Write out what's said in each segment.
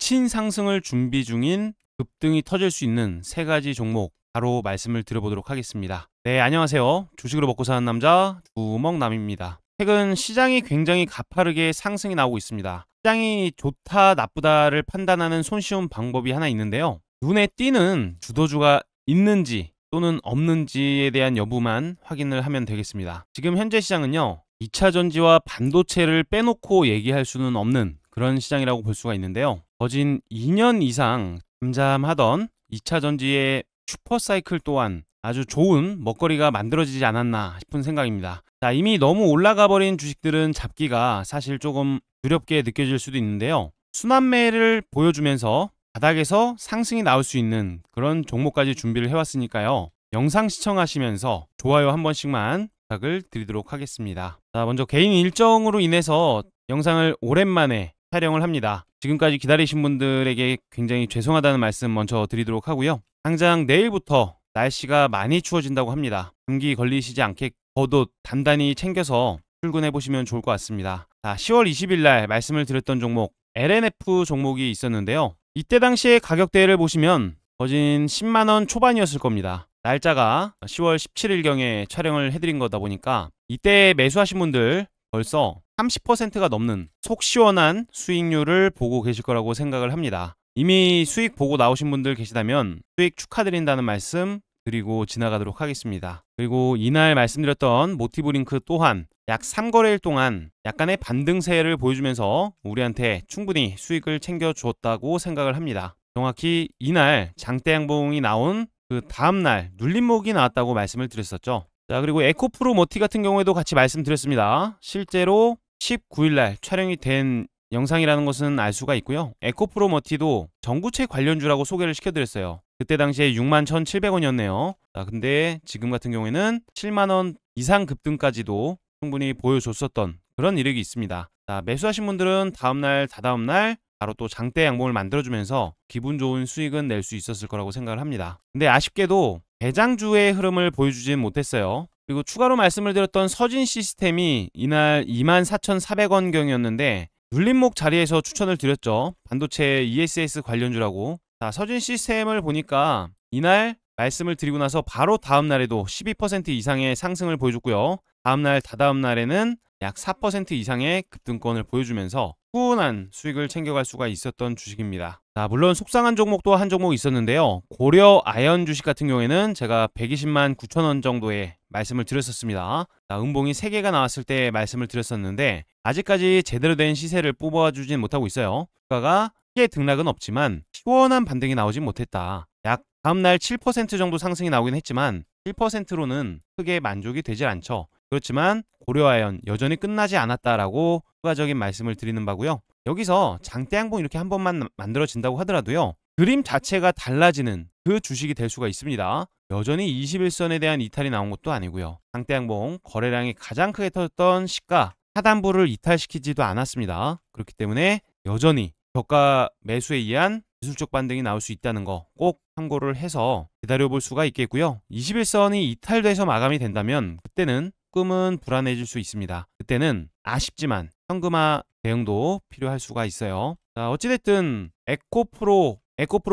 미친 상승을 준비 중인 급등이 터질 수 있는 세 가지 종목 바로 말씀을 드려보도록 하겠습니다. 네, 안녕하세요. 주식으로 먹고 사는 남자 두먹남입니다. 최근 시장이 굉장히 가파르게 상승이 나오고 있습니다. 시장이 좋다 나쁘다를 판단하는 손쉬운 방법이 하나 있는데요. 눈에 띄는 주도주가 있는지 또는 없는지에 대한 여부만 확인을 하면 되겠습니다. 지금 현재 시장은요, 2차전지와 반도체를 빼놓고 얘기할 수는 없는 그런 시장이라고 볼 수가 있는데요. 거진 2년 이상 잠잠하던 2차전지의 슈퍼사이클 또한 아주 좋은 먹거리가 만들어지지 않았나 싶은 생각입니다. 자, 이미 너무 올라가 버린 주식들은 잡기가 사실 조금 두렵게 느껴질 수도 있는데요. 순환매를 보여주면서 바닥에서 상승이 나올 수 있는 그런 종목까지 준비를 해왔으니까요. 영상 시청하시면서 좋아요 한 번씩만 부탁을 드리도록 하겠습니다. 자, 먼저 개인 일정으로 인해서 영상을 오랜만에 촬영을 합니다. 지금까지 기다리신 분들에게 굉장히 죄송하다는 말씀 먼저 드리도록 하고요. 당장 내일부터 날씨가 많이 추워진다고 합니다. 감기 걸리시지 않게 겉옷 단단히 챙겨서 출근해 보시면 좋을 것 같습니다. 자, 10월 20일 날 말씀을 드렸던 종목 LNF 종목이 있었는데요. 이때 당시의 가격대를 보시면 거진 10만원 초반이었을 겁니다. 날짜가 10월 17일경에 촬영을 해드린 거다 보니까 이때 매수하신 분들 벌써 30%가 넘는 속 시원한 수익률을 보고 계실 거라고 생각을 합니다. 이미 수익 보고 나오신 분들 계시다면 수익 축하드린다는 말씀 드리고 지나가도록 하겠습니다. 그리고 이날 말씀드렸던 모티브링크 또한 약 3거래일 동안 약간의 반등세를 보여주면서 우리한테 충분히 수익을 챙겨주었다고 생각을 합니다. 정확히 이날 장대양봉이 나온 그 다음날 눌림목이 나왔다고 말씀을 드렸었죠. 자, 그리고 에코프로 머티 같은 경우에도 같이 말씀드렸습니다. 실제로 19일날 촬영이 된 영상이라는 것은 알 수가 있고요. 에코프로 머티도 전구체 관련주라고 소개를 시켜드렸어요. 그때 당시에 61,700원이었네요. 자, 근데 지금 같은 경우에는 7만원 이상 급등까지도 충분히 보여줬었던 그런 이력이 있습니다. 자, 매수하신 분들은 다음날, 다다음날 바로 또 장대 양봉을 만들어주면서 기분 좋은 수익은 낼 수 있었을 거라고 생각을 합니다. 근데 아쉽게도 대장주의 흐름을 보여주진 못했어요. 그리고 추가로 말씀을 드렸던 서진 시스템이 이날 24,400원경이었는데 눌림목 자리에서 추천을 드렸죠. 반도체 ESS 관련주라고. 자, 서진 시스템을 보니까 이날 말씀을 드리고 나서 바로 다음날에도 12% 이상의 상승을 보여줬고요. 다음날, 다다음날에는 약 4% 이상의 급등권을 보여주면서 꾸준한 수익을 챙겨갈 수가 있었던 주식입니다. 자, 물론 속상한 종목도 한 종목 있었는데요. 고려 아연 주식 같은 경우에는 제가 120만 9천원 정도의 말씀을 드렸었습니다. 자, 음봉이 3개가 나왔을 때 말씀을 드렸었는데 아직까지 제대로 된 시세를 뽑아주진 못하고 있어요. 주가가 크게 등락은 없지만 시원한 반등이 나오진 못했다. 약 다음날 7% 정도 상승이 나오긴 했지만 1%로는 크게 만족이 되질 않죠. 그렇지만 고려아연 여전히 끝나지 않았다라고 추가적인 말씀을 드리는 바고요. 여기서 장대양봉 이렇게 한 번만 만들어진다고 하더라도요, 그림 자체가 달라지는 그 주식이 될 수가 있습니다. 여전히 21선에 대한 이탈이 나온 것도 아니고요. 장대양봉 거래량이 가장 크게 터졌던 시가 하단부를 이탈시키지도 않았습니다. 그렇기 때문에 여전히 저가 매수에 의한 기술적 반등이 나올 수 있다는 거 꼭 참고를 해서 기다려볼 수가 있겠고요. 21선이 이탈돼서 마감이 된다면 그때는 조금은 불안해질 수 있습니다. 그때는 아쉽지만 현금화 대응도 필요할 수가 있어요. 자, 어찌됐든 에코프로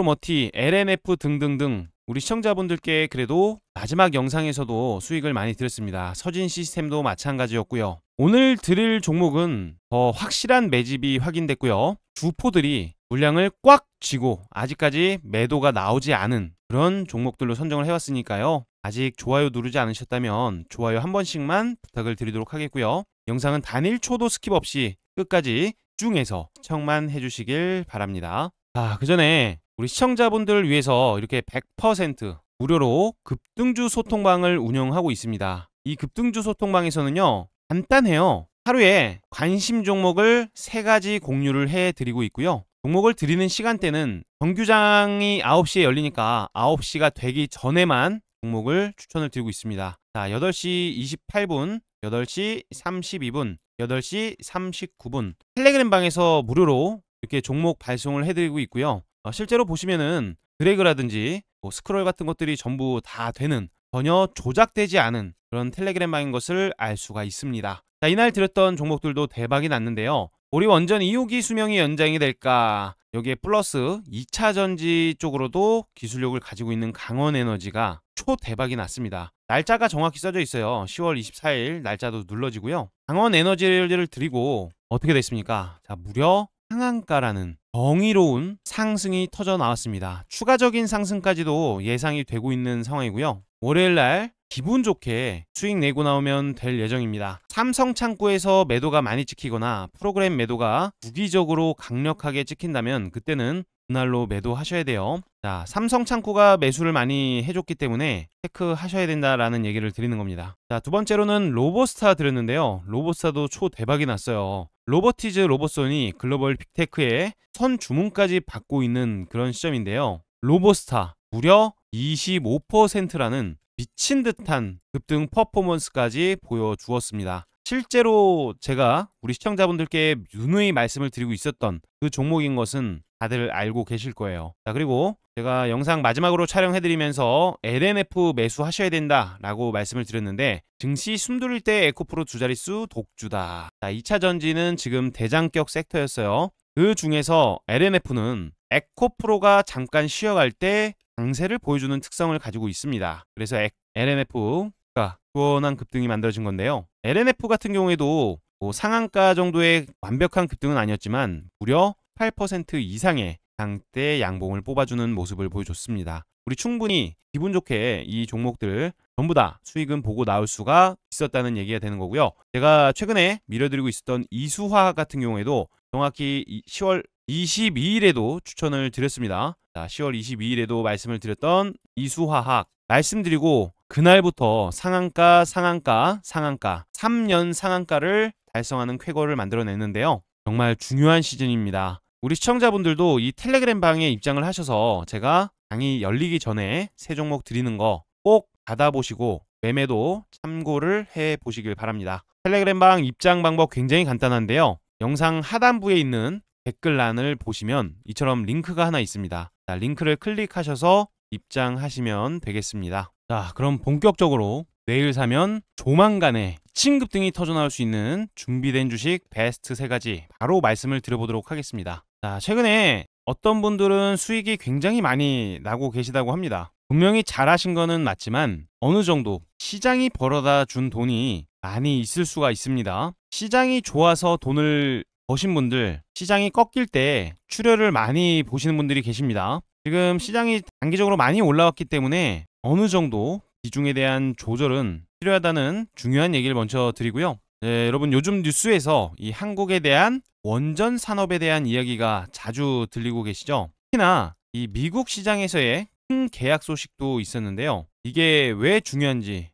머티, LNF 등등등 우리 시청자분들께 그래도 마지막 영상에서도 수익을 많이 드렸습니다. 서진 시스템도 마찬가지였고요. 오늘 드릴 종목은 더 확실한 매집이 확인됐고요. 주포들이 물량을 꽉 쥐고 아직까지 매도가 나오지 않은 그런 종목들로 선정을 해왔으니까요. 아직 좋아요 누르지 않으셨다면 좋아요 한 번씩만 부탁을 드리도록 하겠고요. 영상은 단 1초도 스킵 없이 끝까지 집중해서 시청만 해주시길 바랍니다. 자, 그 전에 우리 시청자분들을 위해서 이렇게 100% 무료로 급등주 소통방을 운영하고 있습니다. 이 급등주 소통방에서는요, 간단해요. 하루에 관심 종목을 3가지 공유를 해드리고 있고요. 종목을 드리는 시간대는 정규장이 9시에 열리니까 9시가 되기 전에만 종목을 추천을 드리고 있습니다. 자, 8시 28분, 8시 32분, 8시 39분 텔레그램 방에서 무료로 이렇게 종목 발송을 해드리고 있고요. 실제로 보시면은 드래그라든지 스크롤 같은 것들이 전부 다 되는 전혀 조작되지 않은 그런 텔레그램 방인 것을 알 수가 있습니다. 자, 이날 드렸던 종목들도 대박이 났는데요. 우리 원전 2호기 수명이 연장이 될까? 여기에 플러스 2차 전지 쪽으로도 기술력을 가지고 있는 강원에너지가 초대박이 났습니다. 날짜가 정확히 써져 있어요. 10월 24일 날짜도 눌러지고요. 강원에너지를 드리고 어떻게 됐습니까? 자, 무려 상한가라는 정의로운 상승이 터져 나왔습니다. 추가적인 상승까지도 예상이 되고 있는 상황이고요. 월요일날 기분 좋게 수익 내고 나오면 될 예정입니다. 삼성 창구에서 매도가 많이 찍히거나 프로그램 매도가 주기적으로 강력하게 찍힌다면 그때는 그날로 매도하셔야 돼요. 자, 삼성 창구가 매수를 많이 해줬기 때문에 체크하셔야 된다라는 얘기를 드리는 겁니다. 자, 두 번째로는 로보스타 드렸는데요. 로보스타도 초대박이 났어요. 로보티즈 로보손이 글로벌 빅테크에 선 주문까지 받고 있는 그런 시점인데요. 로보스타 무려 25%라는 미친 듯한 급등 퍼포먼스까지 보여주었습니다. 실제로 제가 우리 시청자분들께 누누이 말씀을 드리고 있었던 그 종목인 것은 다들 알고 계실 거예요. 자, 그리고 제가 영상 마지막으로 촬영해드리면서 LNF 매수하셔야 된다라고 말씀을 드렸는데 증시 숨돌릴 때 에코프로 두 자릿수 독주다. 자, 2차 전지는 지금 대장격 섹터였어요. 그 중에서 LNF는 에코프로가 잠깐 쉬어갈 때 강세를 보여주는 특성을 가지고 있습니다. 그래서 LNF가 시원한 급등이 만들어진 건데요. LNF 같은 경우에도 상한가 정도의 완벽한 급등은 아니었지만 무려 8% 이상의 장대 양봉을 뽑아주는 모습을 보여줬습니다. 우리 충분히 기분 좋게 이 종목들 전부 다 수익은 보고 나올 수가 있었다는 얘기가 되는 거고요. 제가 최근에 밀어드리고 있었던 이수화 같은 경우에도 정확히 10월 22일에도 추천을 드렸습니다. 자, 10월 22일에도 말씀을 드렸던 이수화학 말씀드리고 그날부터 상한가 3년 상한가를 달성하는 쾌거를 만들어냈는데요. 정말 중요한 시즌입니다. 우리 시청자분들도 이 텔레그램 방에 입장을 하셔서 제가 방이 열리기 전에 새 종목 드리는 거 꼭 받아보시고 매매도 참고를 해보시길 바랍니다. 텔레그램 방 입장 방법 굉장히 간단한데요. 영상 하단부에 있는 댓글란을 보시면 이처럼 링크가 하나 있습니다. 자, 링크를 클릭하셔서 입장하시면 되겠습니다. 자, 그럼 본격적으로 내일 사면 조만간에 신급등이 터져 나올 수 있는 준비된 주식 베스트 3가지 바로 말씀을 드려보도록 하겠습니다. 자, 최근에 어떤 분들은 수익이 굉장히 많이 나고 계시다고 합니다. 분명히 잘하신 거는 맞지만 어느 정도 시장이 벌어다 준 돈이 많이 있을 수가 있습니다. 시장이 좋아서 돈을 버신 분들, 시장이 꺾일 때 출혈을 많이 보시는 분들이 계십니다. 지금 시장이 단기적으로 많이 올라왔기 때문에 어느 정도 비중에 대한 조절은 필요하다는 중요한 얘기를 먼저 드리고요. 네, 여러분 요즘 뉴스에서 이 한국에 대한 원전 산업에 대한 이야기가 자주 들리고 계시죠? 특히나 이 미국 시장에서의 큰 계약 소식도 있었는데요. 이게 왜 중요한지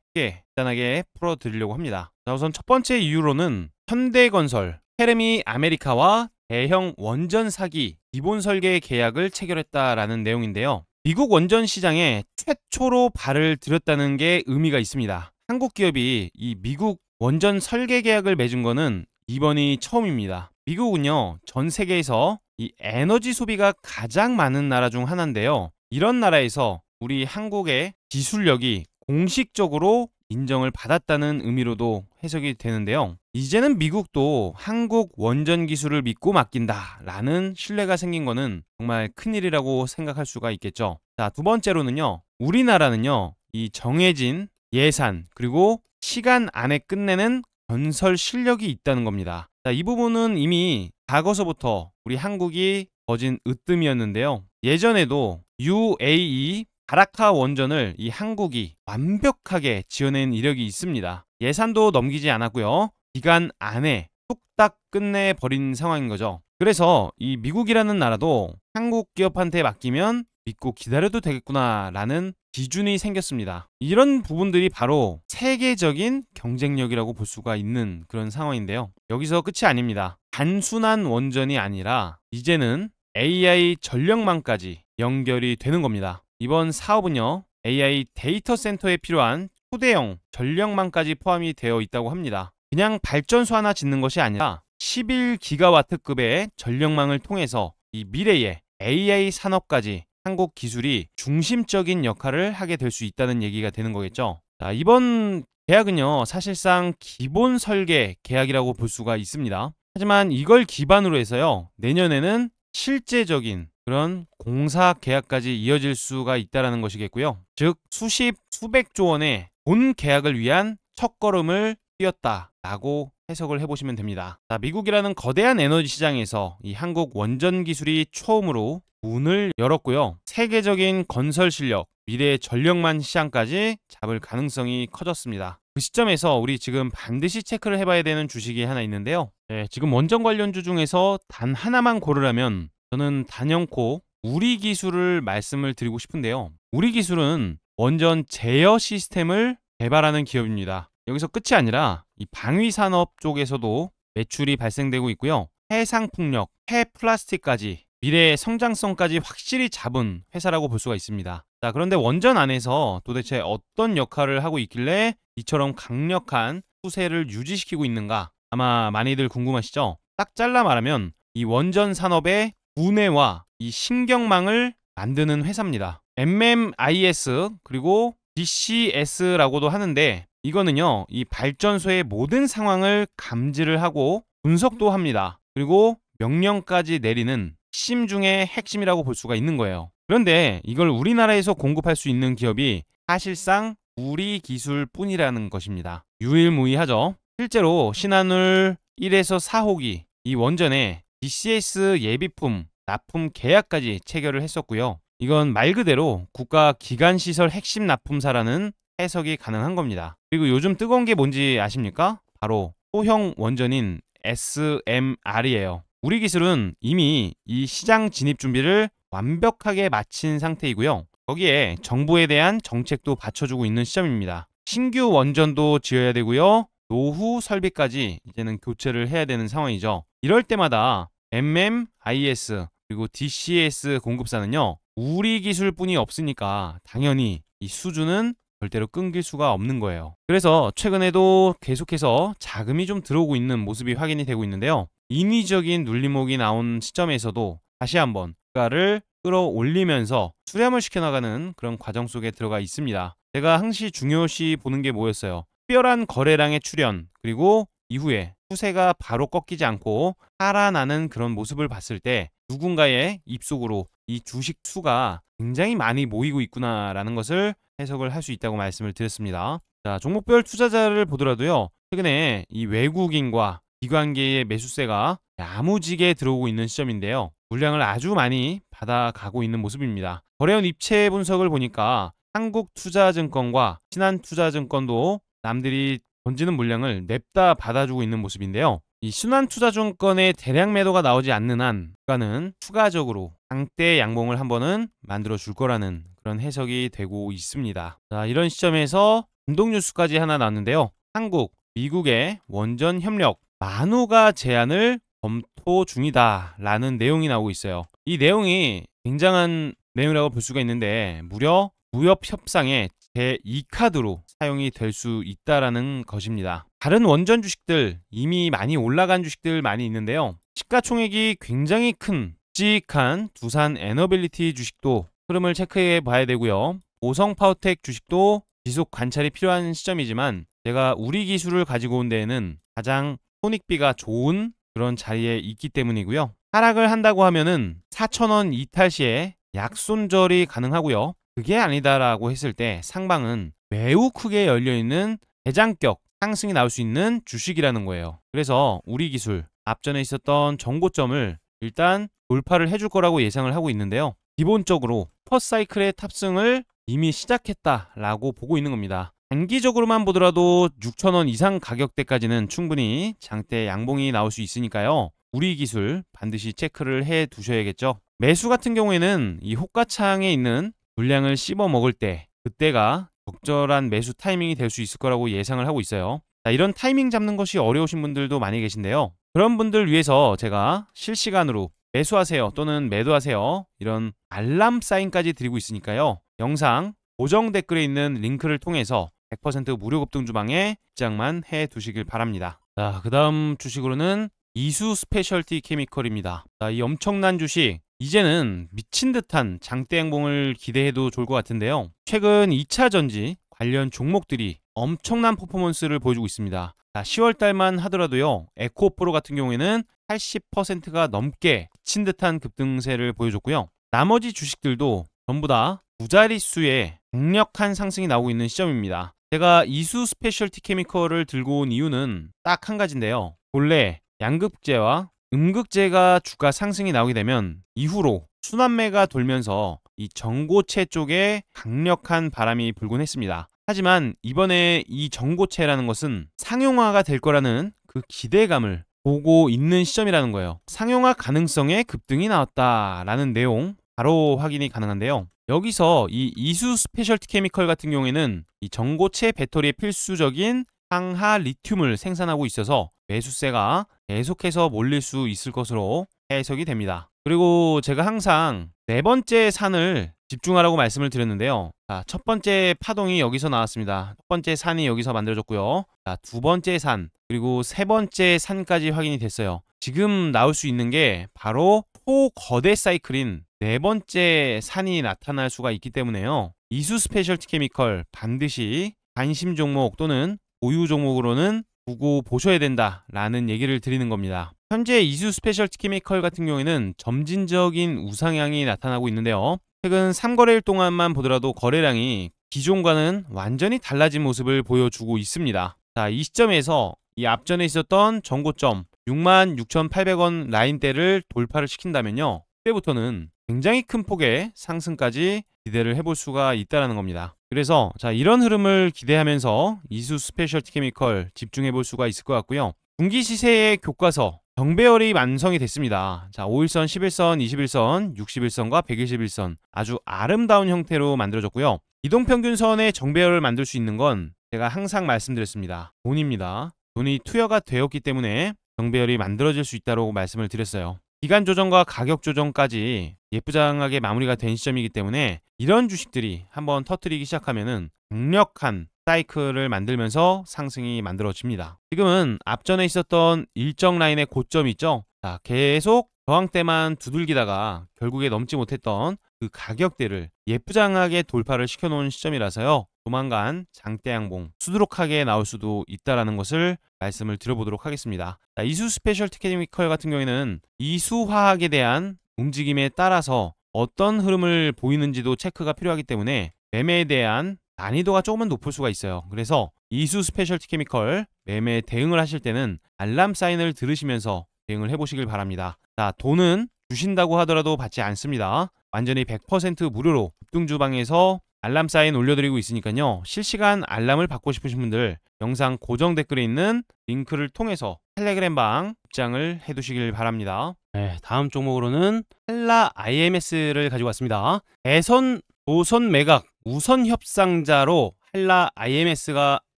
간단하게 풀어드리려고 합니다. 자, 우선 첫 번째 이유로는 현대건설, 페르미 아메리카와 대형 원전 사기 기본 설계 계약을 체결했다라는 내용인데요. 미국 원전 시장에 최초로 발을 들였다는 게 의미가 있습니다. 한국 기업이 이 미국 원전 설계 계약을 맺은 거는 이번이 처음입니다. 미국은요, 전 세계에서 이 에너지 소비가 가장 많은 나라 중 하나인데요. 이런 나라에서 우리 한국의 기술력이 공식적으로 인정을 받았다는 의미로도 해석이 되는데요. 이제는 미국도 한국 원전 기술을 믿고 맡긴다라는 신뢰가 생긴 거는 정말 큰일이라고 생각할 수가 있겠죠. 자, 두 번째로는요. 우리나라는요. 이 정해진 예산 그리고 시간 안에 끝내는 건설 실력이 있다는 겁니다. 자, 이 부분은 이미 과거서부터 우리 한국이 거진 으뜸이었는데요. 예전에도 UAE 바라카 원전을 이 한국이 완벽하게 지어낸 이력이 있습니다. 예산도 넘기지 않았고요. 기간 안에 뚝딱 끝내버린 상황인 거죠. 그래서 이 미국이라는 나라도 한국 기업한테 맡기면 믿고 기다려도 되겠구나 라는 기준이 생겼습니다. 이런 부분들이 바로 세계적인 경쟁력이라고 볼 수가 있는 그런 상황인데요. 여기서 끝이 아닙니다. 단순한 원전이 아니라 이제는 AI 전력망까지 연결이 되는 겁니다. 이번 사업은요, AI 데이터 센터에 필요한 초대형 전력망까지 포함이 되어 있다고 합니다. 그냥 발전소 하나 짓는 것이 아니라 11기가와트급의 전력망을 통해서 이 미래의 AI 산업까지 한국 기술이 중심적인 역할을 하게 될 수 있다는 얘기가 되는 거겠죠. 자, 이번 계약은요, 사실상 기본 설계 계약이라고 볼 수가 있습니다. 하지만 이걸 기반으로 해서요, 내년에는 실제적인 그런 공사 계약까지 이어질 수가 있다는 것이겠고요. 즉 수십 수백조 원의 본 계약을 위한 첫걸음을 띄었다라고 해석을 해보시면 됩니다. 자, 미국이라는 거대한 에너지 시장에서 이 한국 원전 기술이 처음으로 문을 열었고요. 세계적인 건설 실력, 미래의 전력망 시장까지 잡을 가능성이 커졌습니다. 그 시점에서 우리 지금 반드시 체크를 해봐야 되는 주식이 하나 있는데요. 네, 지금 원전 관련주 중에서 단 하나만 고르라면 저는 단연코 우리기술을 말씀을 드리고 싶은데요. 우리기술은 원전 제어 시스템을 개발하는 기업입니다. 여기서 끝이 아니라 이 방위산업 쪽에서도 매출이 발생되고 있고요. 해상풍력, 폐플라스틱까지 미래의 성장성까지 확실히 잡은 회사라고 볼 수가 있습니다. 자, 그런데 원전 안에서 도대체 어떤 역할을 하고 있길래 이처럼 강력한 추세를 유지시키고 있는가? 아마 많이들 궁금하시죠? 딱 잘라 말하면 이 원전 산업의 분해와 이 신경망을 만드는 회사입니다. MMIS 그리고 DCS라고도 하는데 이거는요, 이 발전소의 모든 상황을 감지를 하고 분석도 합니다. 그리고 명령까지 내리는 핵심 중의 핵심이라고 볼 수가 있는 거예요. 그런데 이걸 우리나라에서 공급할 수 있는 기업이 사실상 우리 기술뿐이라는 것입니다. 유일무이하죠. 실제로 신한울 1에서 4호기 이 원전에 DCS 예비품, 납품 계약까지 체결을 했었고요. 이건 말 그대로 국가 기관시설 핵심 납품사라는 해석이 가능한 겁니다. 그리고 요즘 뜨거운 게 뭔지 아십니까? 바로 소형 원전인 SMR이에요. 우리 기술은 이미 이 시장 진입 준비를 완벽하게 마친 상태이고요. 거기에 정부에 대한 정책도 받쳐주고 있는 시점입니다. 신규 원전도 지어야 되고요. 노후 설비까지 이제는 교체를 해야 되는 상황이죠. 이럴 때마다 MMIS 그리고 DCS 공급사는요, 우리 기술뿐이 없으니까 당연히 이 수주는 절대로 끊길 수가 없는 거예요. 그래서 최근에도 계속해서 자금이 좀 들어오고 있는 모습이 확인이 되고 있는데요. 인위적인 눌림목이 나온 시점에서도 다시 한번 주가를 끌어올리면서 수렴을 시켜나가는 그런 과정 속에 들어가 있습니다. 제가 항시 중요시 보는 게 뭐였어요? 특별한 거래량의 출현, 그리고 이후에 추세가 바로 꺾이지 않고 살아나는 그런 모습을 봤을 때 누군가의 입속으로 이 주식 수가 굉장히 많이 모이고 있구나라는 것을 해석을 할 수 있다고 말씀을 드렸습니다. 자, 종목별 투자자를 보더라도요, 최근에 이 외국인과 기관계의 매수세가 야무지게 들어오고 있는 시점인데요. 물량을 아주 많이 받아가고 있는 모습입니다. 거래원 입체 분석을 보니까 한국투자증권과 신한투자증권도 남들이 던지는 물량을 냅다 받아주고 있는 모습인데요. 이 신한투자증권의 대량 매도가 나오지 않는 한 주가는 추가적으로 강대 양봉을 한 번은 만들어 줄 거라는 그런 해석이 되고 있습니다. 자, 이런 시점에서 감동 뉴스까지 하나 나왔는데요. 한국, 미국의 원전 협력 만호가 제안을 검토 중이다 라는 내용이 나오고 있어요. 이 내용이 굉장한 내용이라고 볼 수가 있는데 무려 무협 협상의 제2카드로 사용이 될 수 있다라는 것입니다. 다른 원전 주식들, 이미 많이 올라간 주식들 많이 있는데요. 시가총액이 굉장히 큰 묵직한 두산 에너빌리티 주식도 흐름을 체크해 봐야 되고요. 오성파워텍 주식도 지속 관찰이 필요한 시점이지만 제가 우리 기술을 가지고 온 데에는 가장 손익비가 좋은 그런 자리에 있기 때문이고요. 하락을 한다고 하면은 4,000원 이탈 시에 약손절이 가능하고요. 그게 아니다라고 했을 때 상방은 매우 크게 열려있는 대장격 상승이 나올 수 있는 주식이라는 거예요. 그래서 우리 기술 앞전에 있었던 정고점을 일단 돌파를 해줄 거라고 예상을 하고 있는데요. 기본적으로 퍼사이클의 탑승을 이미 시작했다라고 보고 있는 겁니다. 단기적으로만 보더라도 6,000원 이상 가격대까지는 충분히 장대 양봉이 나올 수 있으니까요. 우리 기술 반드시 체크를 해 두셔야겠죠. 매수 같은 경우에는 이 호가창에 있는 물량을 씹어 먹을 때 그때가 적절한 매수 타이밍이 될 수 있을 거라고 예상을 하고 있어요. 자, 이런 타이밍 잡는 것이 어려우신 분들도 많이 계신데요. 그런 분들 위해서 제가 실시간으로 매수하세요 또는 매도하세요 이런 알람 사인까지 드리고 있으니까요. 영상 고정 댓글에 있는 링크를 통해서 100% 무료 급등 주방에 입장만 해 두시길 바랍니다. 자, 그 다음 주식으로는 이수 스페셜티 케미컬입니다. 자, 이 엄청난 주식 이제는 미친 듯한 장대 양봉을 기대해도 좋을 것 같은데요. 최근 2차 전지 관련 종목들이 엄청난 퍼포먼스를 보여주고 있습니다. 자, 10월달만 하더라도요, 에코프로 같은 경우에는 80%가 넘게 친 듯한 급등세를 보여줬고요. 나머지 주식들도 전부 다 두 자릿수의 강력한 상승이 나오고 있는 시점입니다. 제가 이수 스페셜티 케미컬을 들고 온 이유는 딱 한 가지인데요. 본래 양극재와 음극재가 주가 상승이 나오게 되면 이후로 순환매가 돌면서 이 전고체 쪽에 강력한 바람이 불곤 했습니다. 하지만 이번에 이 전고체라는 것은 상용화가 될 거라는 그 기대감을 보고 있는 시점이라는 거예요. 상용화 가능성의 급등이 나왔다라는 내용 바로 확인이 가능한데요. 여기서 이 이수 스페셜티 케미컬 같은 경우에는 이 전고체 배터리의 필수적인 상하 리튬을 생산하고 있어서 매수세가 계속해서 몰릴 수 있을 것으로 해석이 됩니다. 그리고 제가 항상 네 번째 산을 집중하라고 말씀을 드렸는데요. 자, 첫 번째 파동이 여기서 나왔습니다. 첫 번째 산이 여기서 만들어졌고요. 자, 두 번째 산, 그리고 세 번째 산까지 확인이 됐어요. 지금 나올 수 있는 게 바로 초거대 사이클인 네 번째 산이 나타날 수가 있기 때문에요. 이수 스페셜티 케미컬 반드시 관심 종목 또는 보유 종목으로는 두고 보셔야 된다라는 얘기를 드리는 겁니다. 현재 이수 스페셜티 케미컬 같은 경우에는 점진적인 우상향이 나타나고 있는데요. 최근 3거래일 동안만 보더라도 거래량이 기존과는 완전히 달라진 모습을 보여주고 있습니다. 자, 이 시점에서 이 앞전에 있었던 전고점 66,800원 라인대를 돌파를 시킨다면요, 그때부터는 굉장히 큰 폭의 상승까지 기대를 해볼 수가 있다는 겁니다. 그래서 자, 이런 흐름을 기대하면서 이수 스페셜티 케미컬 집중해 볼 수가 있을 것 같고요. 분기 시세의 교과서 정배열이 완성이 됐습니다. 자, 5일선, 11선, 21선, 61선과 121선 아주 아름다운 형태로 만들어졌고요. 이동평균선의 정배열을 만들 수 있는 건 제가 항상 말씀드렸습니다. 돈입니다. 돈이 투여가 되었기 때문에 정배열이 만들어질 수 있다고 말씀을 드렸어요. 기간 조정과 가격 조정까지 예쁘장하게 마무리가 된 시점이기 때문에 이런 주식들이 한번 터뜨리기 시작하면은 강력한 사이클을 만들면서 상승이 만들어집니다. 지금은 앞전에 있었던 일정 라인의 고점이 있죠. 자, 계속 저항대만 두들기다가 결국에 넘지 못했던 그 가격대를 예쁘장하게 돌파를 시켜놓은 시점이라서요, 조만간 장대 양봉 수두룩하게 나올 수도 있다라는 것을 말씀을 드려보도록 하겠습니다. 자, 이수 스페셜티 케미컬 같은 경우에는 이수화학에 대한 움직임에 따라서 어떤 흐름을 보이는지도 체크가 필요하기 때문에 매매에 대한 난이도가 조금은 높을 수가 있어요. 그래서 이수 스페셜티 케미컬 매매 대응을 하실 때는 알람 사인을 들으시면서 대응을 해보시길 바랍니다. 자, 돈은 주신다고 하더라도 받지 않습니다. 완전히 100% 무료로 급등주방에서 알람 사인 올려드리고 있으니까요. 실시간 알람을 받고 싶으신 분들 영상 고정 댓글에 있는 링크를 통해서 텔레그램 방 입장을 해두시길 바랍니다. 네, 다음 종목으로는 한라 IMS를 가지고 왔습니다. 대선 조선 매각 우선 협상자로 한라 IMS가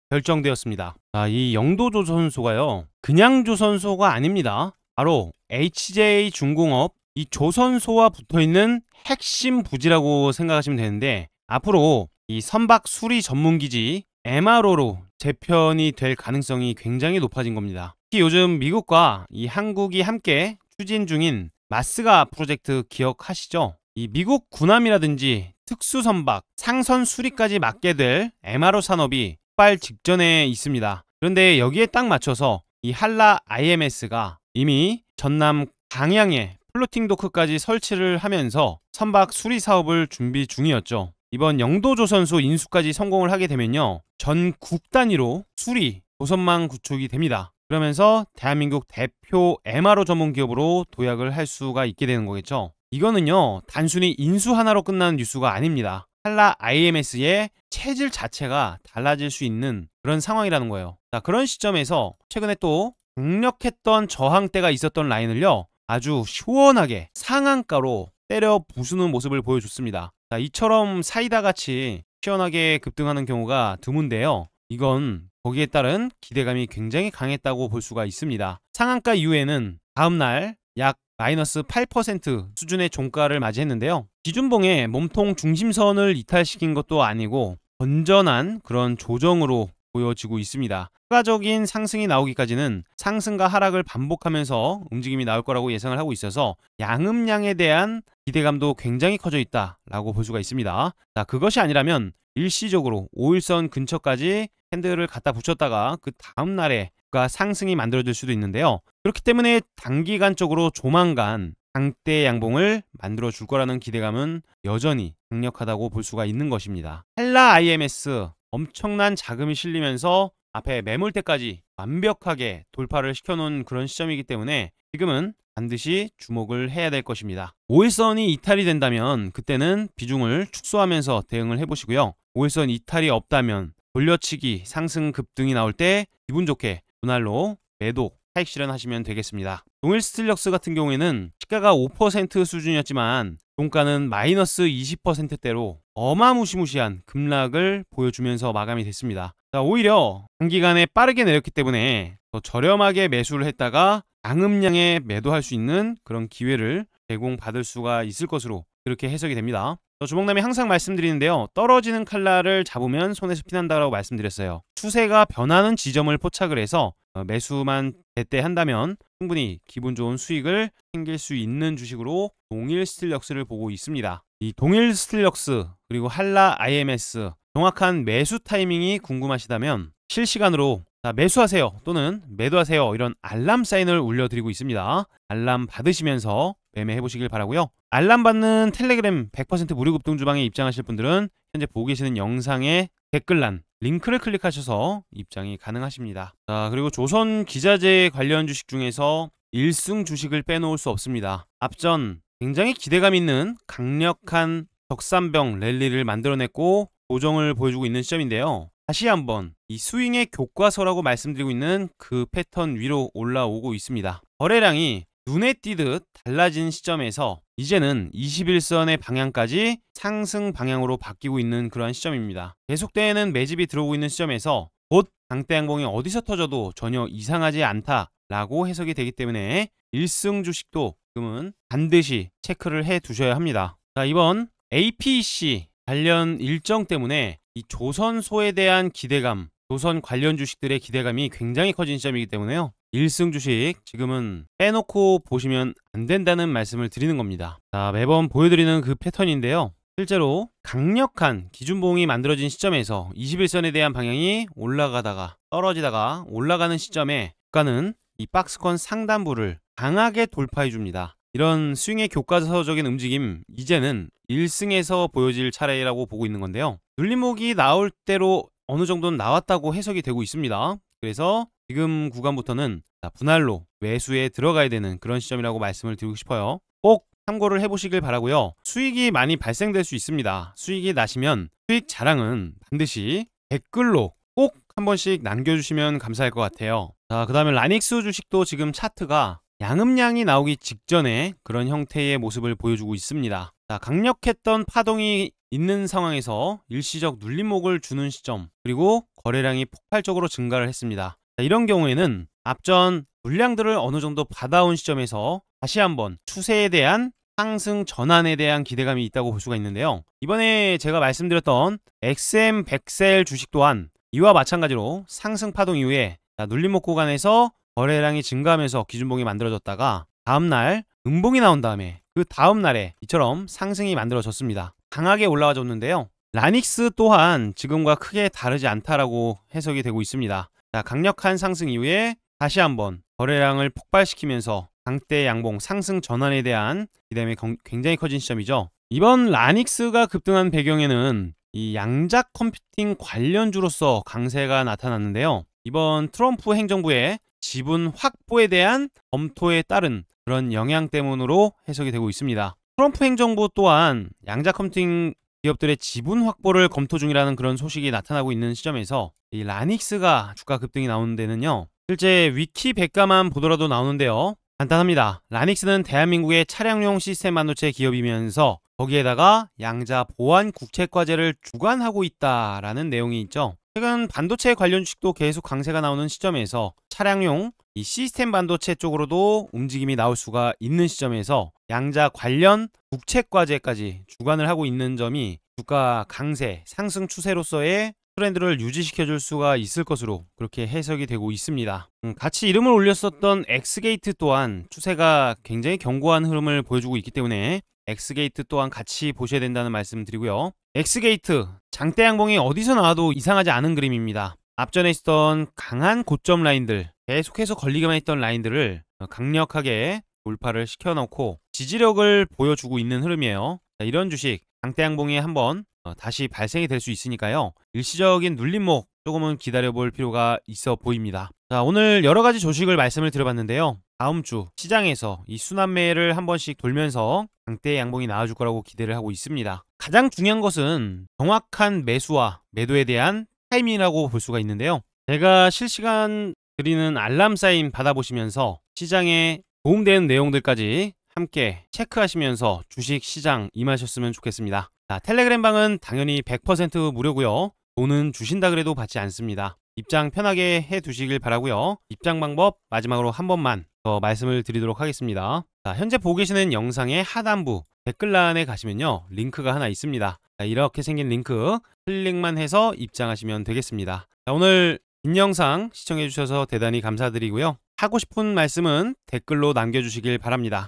결정되었습니다. 자, 이 영도조선소가요, 그냥 조선소가 아닙니다. 바로 HJ중공업 이 조선소와 붙어있는 핵심 부지라고 생각하시면 되는데, 앞으로 이 선박 수리 전문기지 MRO로 재편이 될 가능성이 굉장히 높아진 겁니다. 특히 요즘 미국과 이 한국이 함께 추진 중인 마스가 프로젝트 기억하시죠? 이 미국 군함이라든지 특수선박, 상선 수리까지 맡게 될 MRO 산업이 폭발 직전에 있습니다. 그런데 여기에 딱 맞춰서 이 한라 IMS가 이미 전남 강양에 플로팅 도크까지 설치를 하면서 선박 수리 사업을 준비 중이었죠. 이번 영도조선소 인수까지 성공을 하게 되면요, 전국 단위로 수리, 조선망 구축이 됩니다. 그러면서 대한민국 대표 MRO 전문 기업으로 도약을 할 수가 있게 되는 거겠죠. 이거는요, 단순히 인수 하나로 끝나는 뉴스가 아닙니다. 한라 IMS의 체질 자체가 달라질 수 있는 그런 상황이라는 거예요. 자, 그런 시점에서 최근에 또 강력했던 저항대가 있었던 라인을요, 아주 시원하게 상한가로 때려 부수는 모습을 보여줬습니다. 자, 이처럼 사이다 같이 시원하게 급등하는 경우가 드문데요, 이건 거기에 따른 기대감이 굉장히 강했다고 볼 수가 있습니다. 상한가 이후에는 다음날 약 마이너스 8% 수준의 종가를 맞이했는데요, 기준봉의 몸통 중심선을 이탈시킨 것도 아니고 건전한 그런 조정으로 보여지고 있습니다. 추가적인 상승이 나오기까지는 상승과 하락을 반복하면서 움직임이 나올 거라고 예상을 하고 있어서 양음량에 대한 기대감도 굉장히 커져 있다라고 볼 수가 있습니다. 자, 그것이 아니라면 일시적으로 5일선 근처까지 캔들을 갖다 붙였다가 그 다음 날에 상승이 만들어질 수도 있는데요. 그렇기 때문에 단기간적으로 조만간 장대 양봉을 만들어 줄 거라는 기대감은 여전히 강력하다고 볼 수가 있는 것입니다. 헬라 IMS 엄청난 자금이 실리면서 앞에 매물대까지 완벽하게 돌파를 시켜놓은 그런 시점이기 때문에 지금은 반드시 주목을 해야 될 것입니다. 5일선이 이탈이 된다면 그때는 비중을 축소하면서 대응을 해보시고요. 5일선 이탈이 없다면 돌려치기, 상승 급등이 나올 때 기분 좋게 분할로 매도, 차익 실현하시면 되겠습니다. 동일 스틸럭스 같은 경우에는 시가가 5% 수준이었지만 종가는 마이너스 20%대로 어마무시무시한 급락을 보여주면서 마감이 됐습니다. 자, 오히려 단기간에 빠르게 내렸기 때문에 더 저렴하게 매수를 했다가 양음량에 매도할 수 있는 그런 기회를 제공받을 수가 있을 것으로 그렇게 해석이 됩니다. 주목남이 항상 말씀드리는데요. 떨어지는 칼날을 잡으면 손에서 피난다라고 말씀드렸어요. 추세가 변하는 지점을 포착을 해서 매수만 제때 한다면 충분히 기분 좋은 수익을 챙길 수 있는 주식으로 동일 스틸럭스를 보고 있습니다. 이 동일 스틸럭스 그리고 한라 IMS 정확한 매수 타이밍이 궁금하시다면 실시간으로 매수하세요 또는 매도하세요 이런 알람 사인을 울려드리고 있습니다. 알람 받으시면서 매매해 보시길 바라고요. 알람 받는 텔레그램 100% 무료 급등 주방에 입장하실 분들은 현재 보고 계시는 영상의 댓글란 링크를 클릭하셔서 입장이 가능하십니다. 자, 그리고 조선 기자재 관련 주식 중에서 1승 주식을 빼놓을 수 없습니다. 앞전 굉장히 기대감 있는 강력한 적산병 랠리를 만들어냈고 고정을 보여주고 있는 시점인데요. 다시 한번 이 스윙의 교과서라고 말씀드리고 있는 그 패턴 위로 올라오고 있습니다. 거래량이 눈에 띄듯 달라진 시점에서 이제는 21선의 방향까지 상승 방향으로 바뀌고 있는 그러한 시점입니다. 계속되는 매집이 들어오고 있는 시점에서 곧 장대 양봉이 어디서 터져도 전혀 이상하지 않다라고 해석이 되기 때문에 1승 주식도 지금은 반드시 체크를 해 두셔야 합니다. 자, 이번 APC 관련 일정 때문에 이 조선소에 대한 기대감, 조선 관련 주식들의 기대감이 굉장히 커진 시점이기 때문에요. 1승 주식 지금은 빼놓고 보시면 안 된다는 말씀을 드리는 겁니다. 자, 매번 보여드리는 그 패턴인데요. 실제로 강력한 기준봉이 만들어진 시점에서 21선에 대한 방향이 올라가다가 떨어지다가 올라가는 시점에 주가는 이 박스권 상단부를 강하게 돌파해 줍니다. 이런 스윙의 교과서적인 움직임 이제는 1승에서 보여질 차례라고 보고 있는 건데요. 눌림목이 나올 대로 어느 정도는 나왔다고 해석이 되고 있습니다. 그래서 지금 구간부터는 분할로 매수에 들어가야 되는 그런 시점이라고 말씀을 드리고 싶어요. 꼭 참고를 해보시길 바라고요. 수익이 많이 발생될 수 있습니다. 수익이 나시면 수익 자랑은 반드시 댓글로 꼭 한 번씩 남겨주시면 감사할 것 같아요. 자, 그 다음에 라닉스 주식도 지금 차트가 양음량이 나오기 직전에 그런 형태의 모습을 보여주고 있습니다. 자, 강력했던 파동이 있는 상황에서 일시적 눌림목을 주는 시점 그리고 거래량이 폭발적으로 증가를 했습니다. 자, 이런 경우에는 앞전 물량들을 어느 정도 받아온 시점에서 다시 한번 추세에 대한 상승 전환에 대한 기대감이 있다고 볼 수가 있는데요. 이번에 제가 말씀드렸던 XM100셀 주식 또한 이와 마찬가지로 상승 파동 이후에 눌림목 구간에서 거래량이 증가하면서 기준봉이 만들어졌다가 다음날 음봉이 나온 다음에 그 다음날에 이처럼 상승이 만들어졌습니다. 강하게 올라와 줬는데요. 라닉스 또한 지금과 크게 다르지 않다라고 해석이 되고 있습니다. 자, 강력한 상승 이후에 다시 한번 거래량을 폭발시키면서 장대 양봉 상승 전환에 대한 기대감이 굉장히 커진 시점이죠. 이번 라닉스가 급등한 배경에는 이 양자 컴퓨팅 관련주로서 강세가 나타났는데요. 이번 트럼프 행정부의 지분 확보에 대한 검토에 따른 그런 영향 때문으로 해석이 되고 있습니다. 트럼프 행정부 또한 양자 컴퓨팅 기업들의 지분 확보를 검토 중이라는 그런 소식이 나타나고 있는 시점에서 이 라닉스가 주가 급등이 나오는 데는요. 실제 위키 백과만 보더라도 나오는데요. 간단합니다. 라닉스는 대한민국의 차량용 시스템 반도체 기업이면서 거기에다가 양자 보안 국책과제를 주관하고 있다라는 내용이 있죠. 최근 반도체 관련 주식도 계속 강세가 나오는 시점에서 차량용 이 시스템 반도체 쪽으로도 움직임이 나올 수가 있는 시점에서 양자 관련 국책과제까지 주관을 하고 있는 점이 주가 강세 상승 추세로서의 트렌드를 유지시켜줄 수가 있을 것으로 그렇게 해석이 되고 있습니다. 같이 이름을 올렸었던 엑스게이트 또한 추세가 굉장히 견고한 흐름을 보여주고 있기 때문에 엑스게이트 또한 같이 보셔야 된다는 말씀 드리고요. 엑스게이트 장대 양봉이 어디서 나와도 이상하지 않은 그림입니다. 앞전에 있었던 강한 고점 라인들, 계속해서 걸리기만 했던 라인들을 강력하게 돌파를 시켜놓고 지지력을 보여주고 있는 흐름이에요. 자, 이런 주식 강대 양봉이 한번 다시 발생이 될 수 있으니까요. 일시적인 눌림목 조금은 기다려볼 필요가 있어 보입니다. 자, 오늘 여러가지 주식을 말씀을 드려봤는데요. 다음 주 시장에서 이 순환매를 한 번씩 돌면서 강대 양봉이 나와줄 거라고 기대를 하고 있습니다. 가장 중요한 것은 정확한 매수와 매도에 대한 타이밍이라고 볼 수가 있는데요. 제가 실시간 드리는 알람 사인 받아보시면서 시장에 도움되는 내용들까지 함께 체크하시면서 주식 시장 임하셨으면 좋겠습니다. 자, 텔레그램 방은 당연히 100% 무료고요. 돈은 주신다 그래도 받지 않습니다. 입장 편하게 해 두시길 바라고요. 입장 방법 마지막으로 한 번만 더 말씀을 드리도록 하겠습니다. 자, 현재 보고 계시는 영상의 하단부 댓글란에 가시면요, 링크가 하나 있습니다. 자, 이렇게 생긴 링크 클릭만 해서 입장하시면 되겠습니다. 자, 오늘 긴 영상 시청해 주셔서 대단히 감사드리고요. 하고 싶은 말씀은 댓글로 남겨주시길 바랍니다.